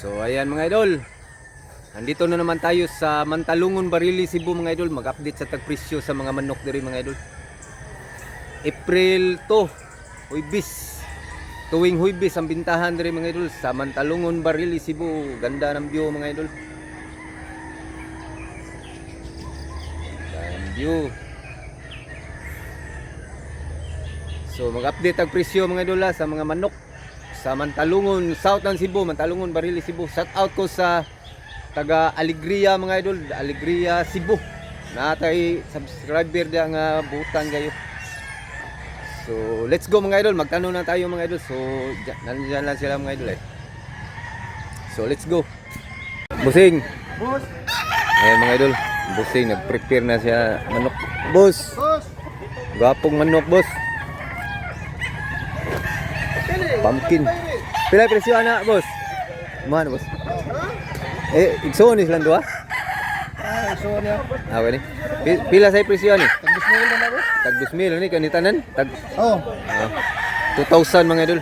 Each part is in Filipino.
So ayan mga idol, andito na naman tayo sa Mantalungon, Barili, Cebu mga idol. Mag-update sa tagpresyo sa mga manok diri mga idol. April 2, Huwebes. Tuwing Huwebes ang bintahan diri mga idol sa Mantalungon, Barili, Cebu. Ganda ng view mga idol. Ganda ng view. So mag-update ang presyo mga idol sa mga manok sa Mantalungon, South ng Cebu, Mantalungon, Barili, Cebu. Shout out ko sa taga Alegria mga idol, Alegria, Cebu. Natay subscriber dia nga butan kayo. So let's go mga idol, magtanong na tayo mga idol. So nandiyan lang sila mga idol eh. So let's go. Busing. Boss. Ayan mga idol, Busing nag-prepare na siya manok. Boss. Boss. Gwapong manok boss. Pumpkin. Pila presyo ana, boss? Mana, boss? Igsoon ni silang dua? So niya. Okay ni. Pila say presyo ni? Tag 2,000 na boss. Tag 2,000 ni kanitanan. Tag Oh. 2,000 mga idol.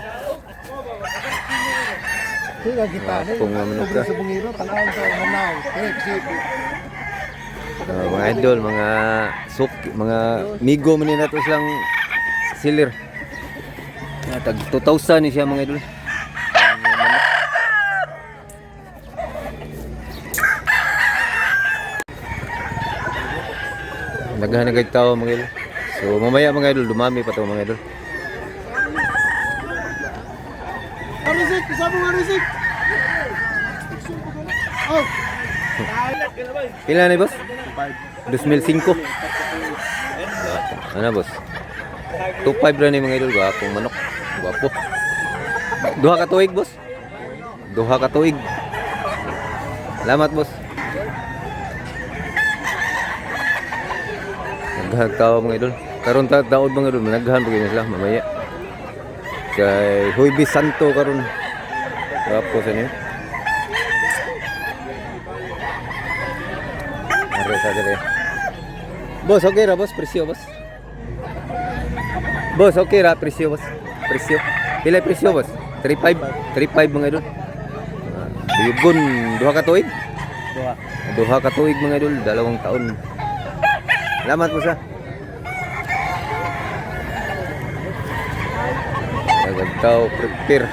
Sige kita ni. Kung manok ka. Sa bungiro tanaw sa manaw. Kasi Mga idol, mga mga migo man na to silang seller. Tag 2,000 ni siya mga idol. Naghahanap ng tao mga idol. So mamaya mga idol, dumami pa to mga idol. Arisik, isama mo arisik. Oh. Pila na boss? 2,005. Ano boss? 2,500 ra ni mga idol, gwapong manok. Gwapo. Duha ka tuig boss. Duha ka tuig. Salamat boss. Naghahanap tao mga idol. Karon taod mga idol, naghahanap gyud sila mamaya. Kay Huwebes Santo karon. Gwapo sa niyo. Are sa dire. Boss, okay ra boss, presyo boss. Boss, okay ra presyo boss. Presyo. Pila presyo boss? 35. 35 mga idol. Biyugon, duha ka tuig? Duha. Duha ka tuig mga idol, 2 taon. Salamat po sa. Nagagtaw, prepare.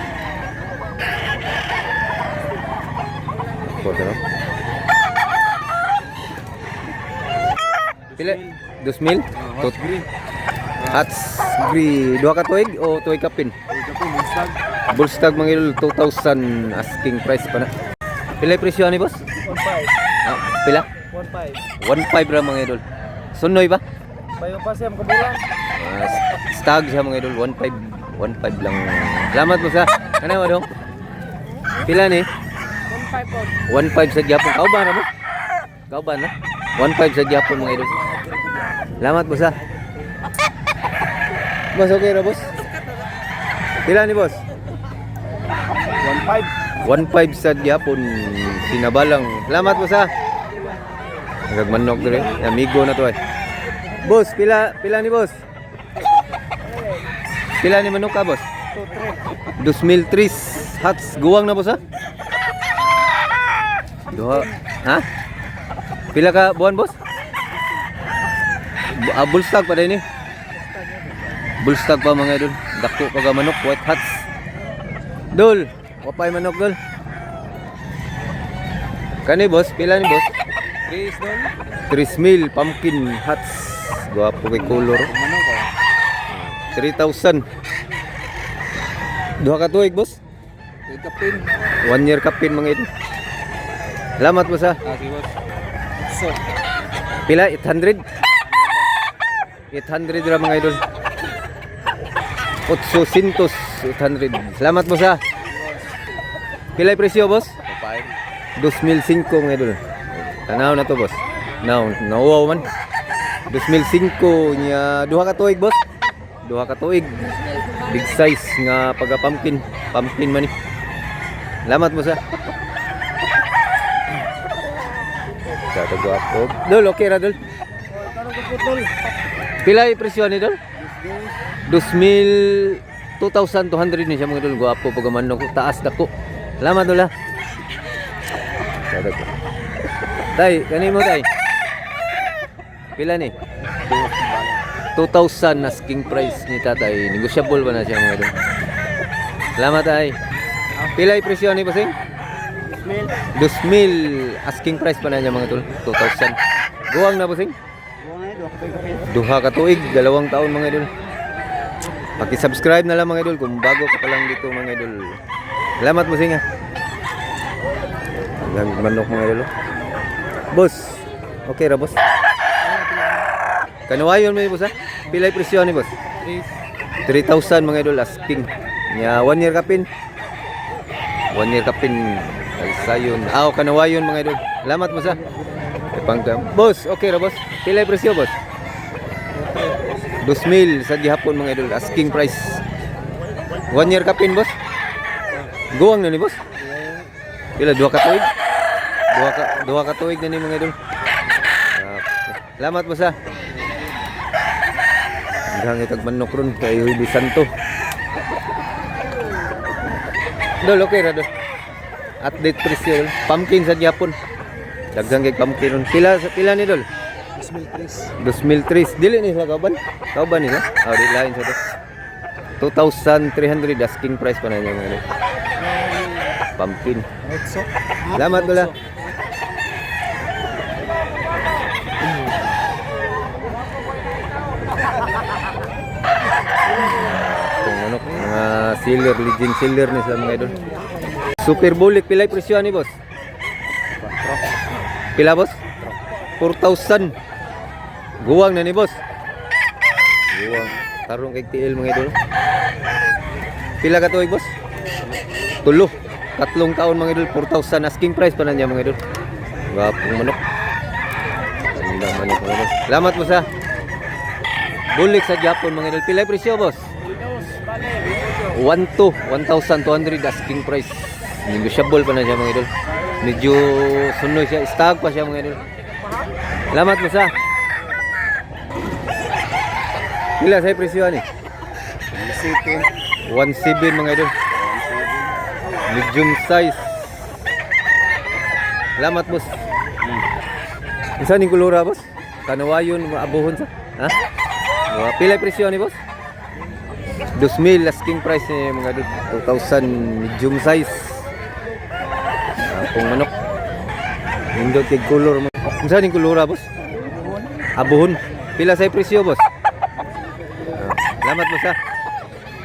Ako no? Pila? 2,000? Tot green. Hats green. Duha ka tuig o tuig kapin? Bullstag mga idol, 2,000 asking price pa na. Pila yung presyo ni boss? 1.5. Pila? 1.5. 1,500 ra mga idol. Sunoy ba? Bayo pa siya kabulan. Stag siya mga idol, 1,500. 1,500 lang. Salamat po sa. Ano mo dong? Pila ni? 1.5 po. 1,500 sa gyapon. Kauban na mo? Kauban na? 1,500 sa gyapon mga idol. Salamat po sa. Boss, okay ra boss? Pila ni boss? 1.5. 1,500 sa gyapon. Sinabalang. Salamat po sa. Nagmanok dire. Amigo na to eh. Boss, pila ni boss? Pila ni manok ka boss? 2,003 hats. Guwang na boss ha? Duha. Ha? Pila ka buwan boss? Bullstag pa din eh. Bullstag pa mga idol. Dako pa ka manok, white hats. Dol, wapay manok dol. Kani boss, pila ni boss? 3,000 pumpkin hats. Gwapo kay color. 3,000. Duha ka tuig boss? Kapin. 1 year kapin mga idol. Salamat boss ha. Boss. So, Pila? 800? 800 ra mga idol. 800. 800. Salamat boss ha. Pila yung presyo boss? 2,005 mga idol. Tanaw na to boss. Nauwaw man. 2,005 niya. Duha ka tuig boss? Duha ka tuig. Big size nga pagka pumpkin. Pumpkin man ni. Salamat boss ha. Tatagawa ko. Dol, okay ra dol. Tarong ko putol. Pila yung presyo ni dol? 2,200 ni siya mga idol. Gwapo pag manok. Taas dako. Salamat dol ha. Dadag. Tay, kani mo tay. Pila ni? 2,000 asking price ni tatay. Negotiable ba na siya mga idol? Salamat tay. Pila yung presyo ni bossing? 2,000 asking price pa na niya mga idol. 2,000. Guwang na bossing? Duha ka tuig, 2 taon mga idol. Paki-subscribe na lang mga idol kung bago ka pa lang dito mga idol. Salamat bossing ha. Hanggang manok mga idol. Boss, okay ra boss? Kanuwayon mo yung boss ha? Pilay presyo ni boss? 3,000 mga idol asking. Nya 1 year kapin. 1 year kapin. Sayon. Kanuwayon mga idol. Salamat boss ha. Boss, okay ra boss? Pilay presyo boss? 2,000 sa gihapon mga idol. Asking price. 1 year kapin boss? Guwang na ni boss? Pila 2 ka tuig? 2 ka tuig na ni mga idol. Salamat boss ha. Hanggang itag manok ron kay Huibi Santo. Dol, okay ra dol. Update presyo dol. Pumpkin sa Japon. Daghang kay pumpkin ron. Pila ni dol? 2003. Dili ni sa kauban? Kauban ni ha? Di lain sa dol. 2,300 asking price pa na niya mga dol. Pumpkin. Salamat dol ha. Mga sealer, legend sealer ni sa mga idol. Super bulik, pilay presyo ni boss? Pila boss? 4,000. Guwang na ni boss. Guwang. Tarong kay TL mga idol. Pila ka tuig boss? 3 taon mga idol. 4,000 asking price pa na niya mga idol. Gapong manok. Gandang manok mga idol. Salamat boss ha. Bulik sa Japon mga idol. Pilay presyo boss? 1,200 asking price. Negotiable pa na siya mga idol. Medyo sunoy siya. Stag pa siya mga idol. Salamat mo sa. Pila sa presyo ni? 1,700 mga idol. Medium size. Salamat boss. Isa ning kulura boss? Kanawayon maabuhon sa. Ha? Pila presyo ni boss? 2,000 asking price ni mga idol. 2,000 medium size. Kung manok. Indot kay color mo. Unsa ning kulura boss? Abuhon. Pila sa presyo boss? Salamat boss ha.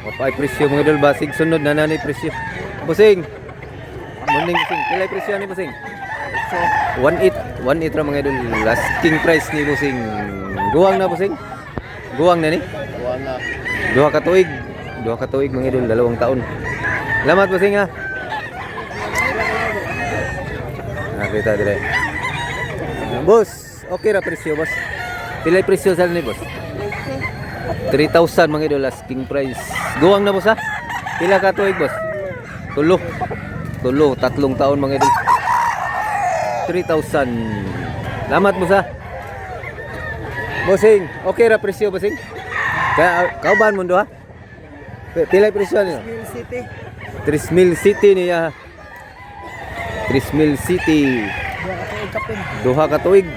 Mapay presyo mga idol basig sunod na nanay presyo. Bossing. Morning bossing. Pila presyo ni bossing? 1,800 ra mga idol. Asking price ni bossing. Guwang na bossing? Guwang na ni? Guwang na. 2 ka tuig. 2 ka tuig mga idol, 2 taon. Salamat bossing ha. Nakita dire. Boss, okay ra presyo boss. Pila presyo sa ni boss? 3,000 mga idol asking price. Guwang na boss ha. Pila ka tuig boss? 3 taon mga idol. 3,000. Salamat boss ha. Bossing, okay ra presyo bossing? Kauban mo do ha? Pila presyo niyo? 3,000 City niya. 3,000 City. 2 ka tuig.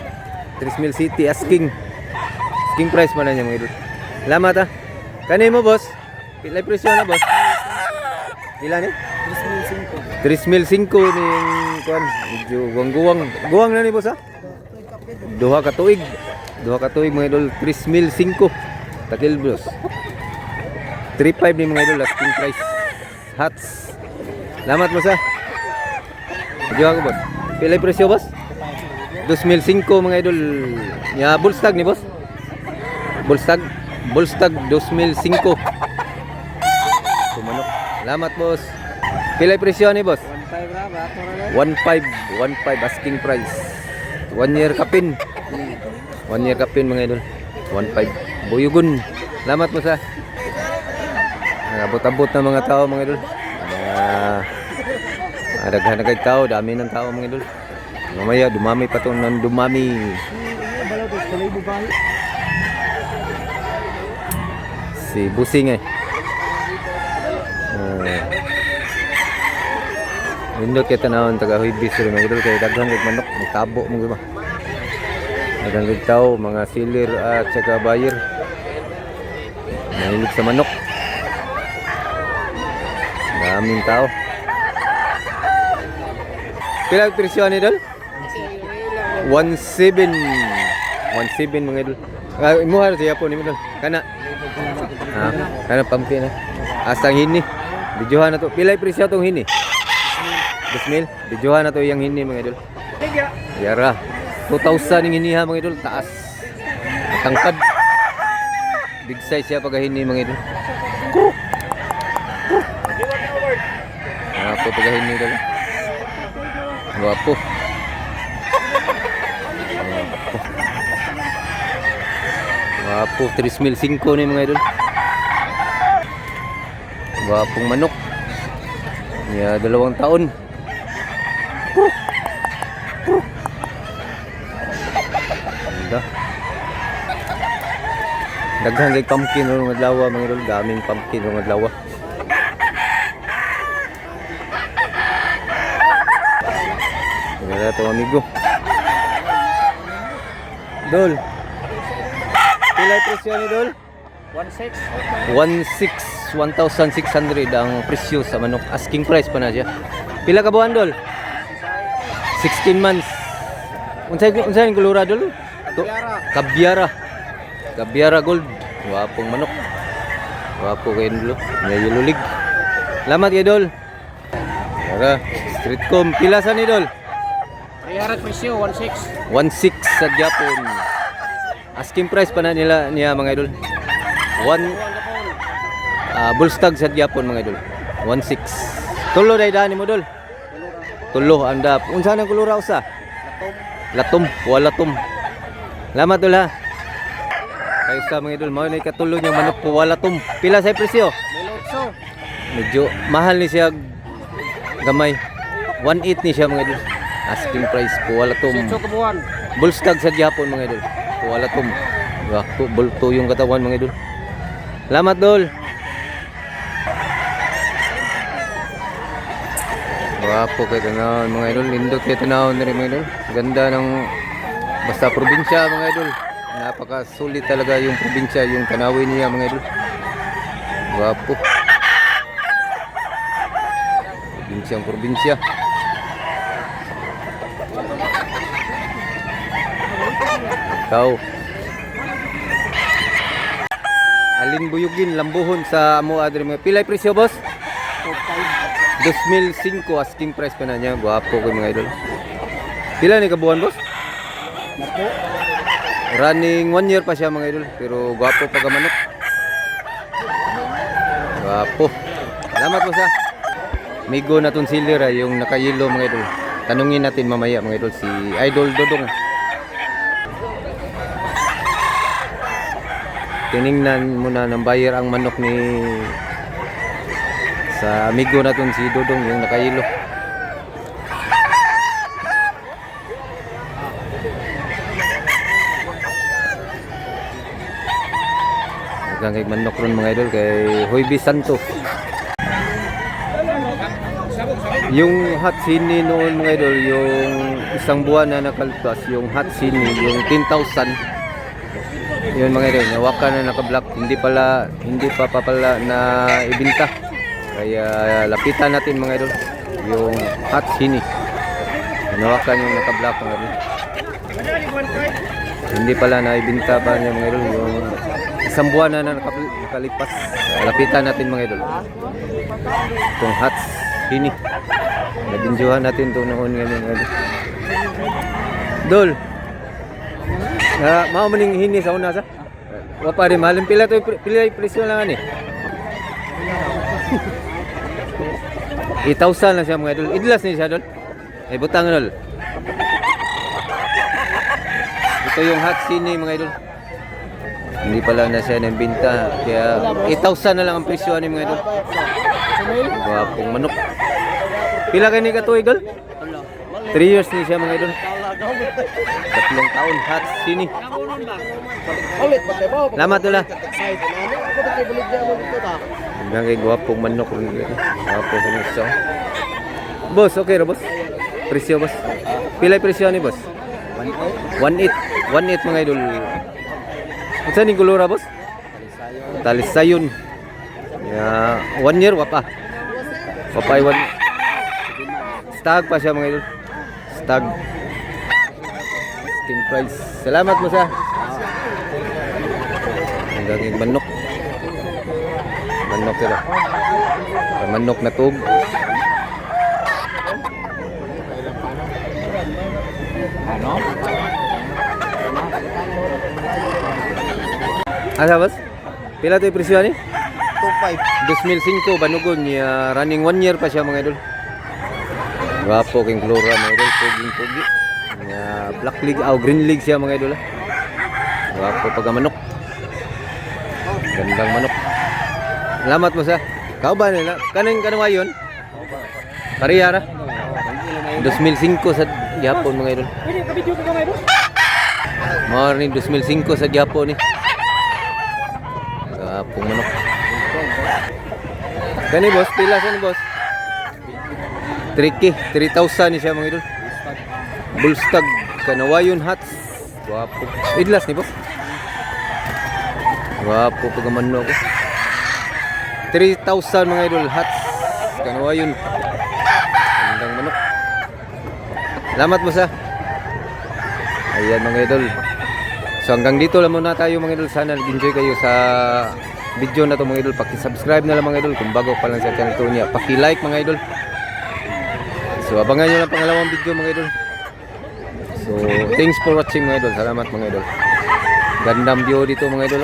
3,000 City asking. Asking price man na niya mga idol. Salamat ha. Kani mo boss? Pila presyo na boss? Pila ni? 3,500 ni kuan. Medyo guwang-guwang. Guwang na ni boss ha? 2 ka tuig. 2 ka tuig mga idol. 3,500. Takil boss. 3,500 ni mga idol asking price. Hats. Salamat boss ha. Diyo ako boss. Pila presyo boss? 2,500 mga idol. Ya bullstag ni boss. Bullstag 2,500. Sumanok. Salamat boss. Pila presyo ni boss? 1,500 asking price. 1 year kapin. 1 year kapin mga idol. 1,500. Buyugon. Salamat mo sa. Abot-abot na mga tao mga idol. Daghan na kay tao, dami ng tao mga idol. Mamaya dumami pa tong nang dumami. Si Busing Nindot kay tanawon taga Huibis rin mga idol kay daghan kay manok magtabo mo ba. Daghan kay tao mga seller at saka buyer. Mahilig sa manok. Daming tao. Pila ang presyo ni idol? 17 mga idol. Imuha siya po ni idol. Kana. Kana pumpkin na. Asang hini. Bijuhan na to. Pila ang presyo tong hini? 2,000. Bijuhan na to yung hini mga idol. Yara. 2,000 yung hiniha mga idol. Taas. Matangkad. Big size siya pag hini mga idol. Wapo pag hini idol. Wapo. Wapo. 3,500 ni mga idol. Wapong manok. Ya, 2 taon. Ganda. Daghan kay pumpkin ro madlawa mga idol, daming pumpkin ro madlawa. Wala to amigo. Dol. Pila presyo ni Dol? 1,600 ang presyo sa manok. Asking price pa na siya. Pila ka buwan Dol? 16 months. Unsay kulura Dol? Kabyara gold. Wapong manok. Wapo kay Dol. May yululig. Salamat kay Dol. Tara, streetcom. Pila sa ni Dol? Kayarat presyo, 1,600. 1,600 sa Japon. Asking price pa na niya mga idol. Bullstag sa Japon mga idol. 1,600. Tulo day dani mo Dol. Tulo anda. Unsa nang kulura usa? Latom, walatom. Salamat Dol ha. Kayo sa mga idol, mao na ikatulo niyang manok po walatom. Pila sa presyo? Medyo mahal ni siya gamay. 1,800 ni siya mga idol. Asking price po walatom. Bullstag sa Japon mga idol. Po walatom. Wakto bulto yung katawan mga idol. Salamat Dol. Wapo kay tanawon mga idol. Lindot kay tanawon na rin mga idol. Ganda ng basta probinsya mga idol. Napaka-sulit talaga yung probinsya, yung tanawin niya mga idol. Wapo. Probinsya. Ikaw. Alin buyugin, lambuhon sa amo adre mga. Pilay presyo boss? 2,500 asking price pa na niya. Guwapo ko mga idol. Pila ni kabuan boss? Running 1 year pa siya mga idol. Pero guwapo pa ka manok. Guwapo. Salamat boss ha. Migo na tong seller yung nakayelo mga idol. Tanungin natin mamaya mga idol si Idol Dodong. Tiningnan muna ng buyer ang manok ni sa amigo natin si Dodong yung nakayelo. Hanggang kay manok ron mga idol kay Huibis Santo. Yung hot sini noon mga idol, yung isang buwan na nakalpas, yung hot sini, yung 10,000. Yun mga idol, nawakan na naka-block, hindi pa pala na ibinta. Kaya lapitan natin mga idol, yung hot sini. Nawakan yung naka-block mga idol. Hindi pala na ibinta pa niya mga idol, yung isang buwan na nakalipas. Lapitan natin mga idol. Itong hot sini. Nabinjuhan natin ito noon ngayon mga idol. Dol, mao maning hini sa una sa. Wa pa rin malim pila to pila presyo lang ani. 8,000 lang siya mga idol. Idlas ni siya Dol. Ay butang Dol. Ito yung hot sini mga idol. Hindi pala na siya nabinta kaya 8,000 na lang ang presyo ani mga idol. Gwapong manok. Pila kay ni katuig Dol? 3 years ni siya mga idol. 3 taon hot sini. Salamat Dol. Hanggang kay gwapong manok rin. Gwapo sa isa. Boss, okay ra boss. Presyo boss. Pilay presyo ni boss? 1.8. 1.8 mga idol. Unsa ning kulura boss? Talisayon. Ya, 1 year wapa. Papay 1. Stag pa siya mga idol. Stag. Skin price. Salamat mo sa. Ang daging manok. Manok sila. Manok na tug. Asa boss? Pila to presyo ni? 2005 banugon niya running 1 year pa siya mga idol. Gwapo king flora mga idol, puging-pugi. Niya black league o green league siya mga idol. Gwapo pag manok. Gandang manok. Salamat mo sa. Kauban nila. Kaning ayon? Pareha ra. 2005 sa Japon mga idol. Pwede ka-video ko mga boss? Morning 2005 sa Japon ni. Gwapong manok. Kani boss, pila sa ni boss? 3,000 ni siya mga idol. Bullstag Kanawayon hats. Gwapo. Idlas ni boss. Gwapo pag manok ko. 3,000 mga idol hats. Kanawayon. Gandang manok. Salamat mo sa. Ayan mga idol. So hanggang dito lang muna tayo mga idol. Sana nag-enjoy kayo sa video na to mga idol. Paki-subscribe na lang mga idol kung bago pa lang sa channel to niya. Paki-like mga idol. So abangan nyo lang pangalawang video mga idol. So thanks for watching mga idol. Salamat mga idol. Gandang view dito mga idol.